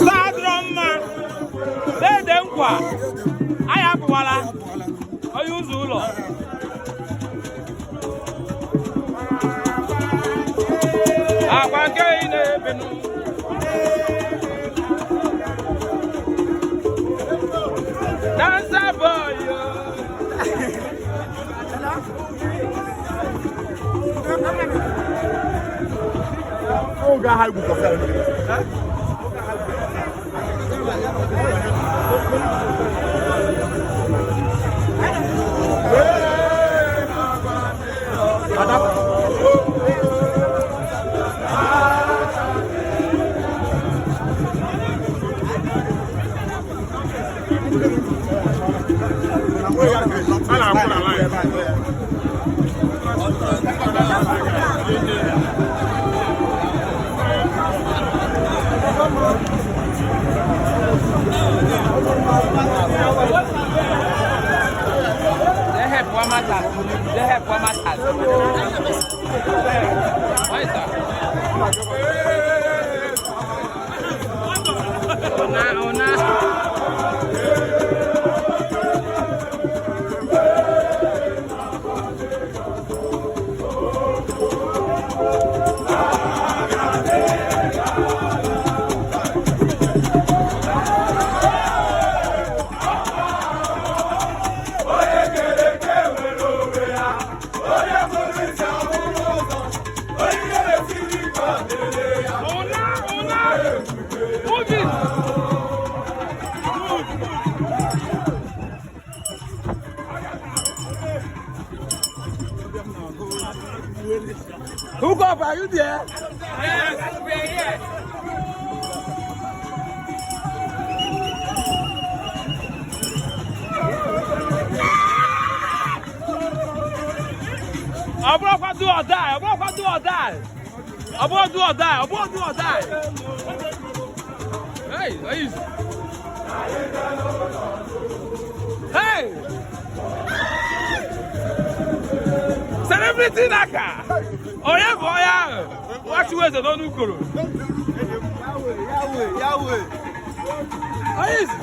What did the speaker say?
Sadroma, they dem kwa. I have wala. I use ulo. Akwanke ine benu. Dancer boy. Oh, God, how you go? They have one matter. They have one matter. What is that? Ona. Hook up, are you there? Yes, we are here. Abrofa do or die. Abrofa do or die. Abrofa do or die. Abrofa do or die. Hey, please. Hey. Celebrity Naka. Oya boya. What you is no nukuru. Yahweh. Easy.